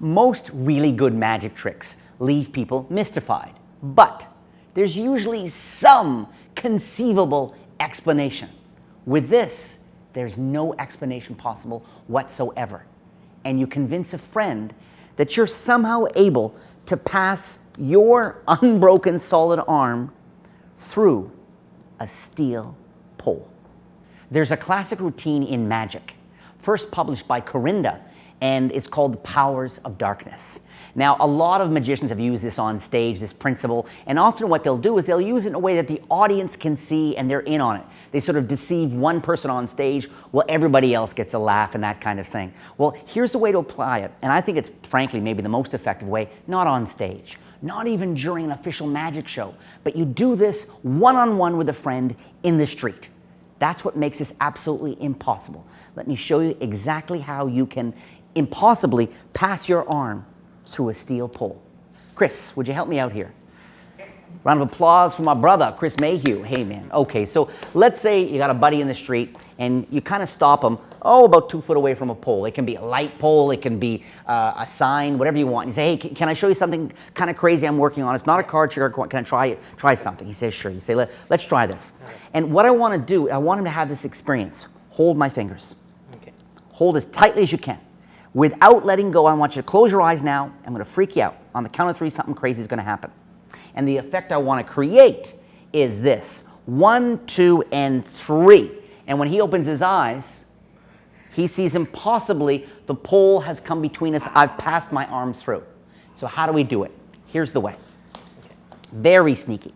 Most really good magic tricks leave people mystified, but there's usually some conceivable explanation. With this, there's no explanation possible whatsoever. And you convince a friend that you're somehow able to pass your unbroken solid arm through a steel pole. There's a classic routine in magic, first published by Corinda, and it's called The Powers of Darkness. Now, a lot of magicians have used this on stage, this principle, and often what they'll do is they'll use it in a way that the audience can see and they're in on it. They sort of deceive one person on stage while everybody else gets a laugh and that kind of thing. Well, here's the way to apply it, and I think it's frankly maybe the most effective way, not on stage, not even during an official magic show, but you do this one-on-one with a friend in the street. That's what makes this absolutely impossible. Let me show you exactly how you can impossibly pass your arm through a steel pole. Chris, would you help me out here? Round of applause for my brother, Chris Mayhew. Hey, man. Okay, so let's say you got a buddy in the street and you kind of stop him, about 2 foot away from a pole. It can be a light pole, it can be a sign, whatever you want. You say, hey, can I show you something kind of crazy I'm working on? It's not a card trick. Can I try something? He says, sure. You say, let's try this. And what I want to do, I want him to have this experience. Hold my fingers. Okay. Hold as tightly as you can. Without letting go, I want you to close your eyes now. I'm going to freak you out. On the count of 3, something crazy is going to happen. And the effect I want to create is this. 1, 2, and 3. And when he opens his eyes, he sees impossibly the pole has come between us. I've passed my arm through. So how do we do it? Here's the way. Okay. Very sneaky.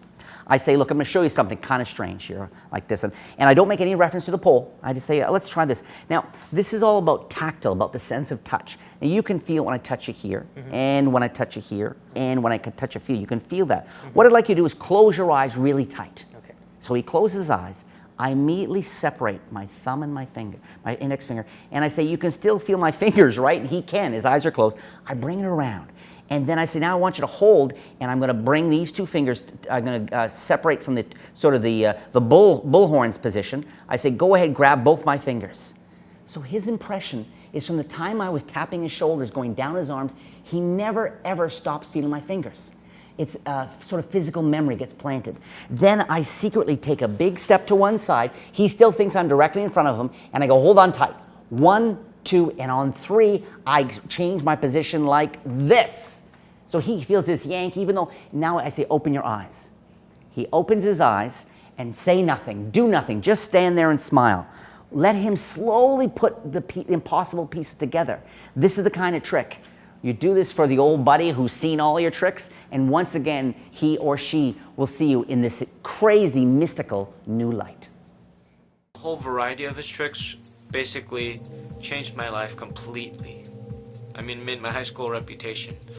I say, look, I'm going to show you something kind of strange here, like this. And I don't make any reference to the pole. I just say, let's try this. Now, this is all about tactile, about the sense of touch. And you can feel when I touch you here, and when I touch you here, and when I can touch you here. You can feel that. What I'd like you to do is close your eyes really tight. Okay. So he closes his eyes. I immediately separate my thumb and my finger, my index finger, and I say, you can still feel my fingers, right? And he can. His eyes are closed. I bring it around. And then I say, now I want you to hold, and I'm going to bring these 2 fingers, I'm going to separate from the sort of the bullhorns position. I say, go ahead, grab both my fingers. So his impression is from the time I was tapping his shoulders, going down his arms, he never, ever stops feeling my fingers. It's sort of physical memory gets planted. Then I secretly take a big step to one side. He still thinks I'm directly in front of him, and I go, hold on tight. 1, 2, and on 3, I change my position like this. So he feels this yank, even though now I say, open your eyes. He opens his eyes and say nothing, do nothing, just stand there and smile. Let him slowly put the impossible pieces together. This is the kind of trick. You do this for the old buddy who's seen all your tricks, and once again, he or she will see you in this crazy, mystical new light. The whole variety of his tricks basically changed my life completely. I mean, made my high school reputation.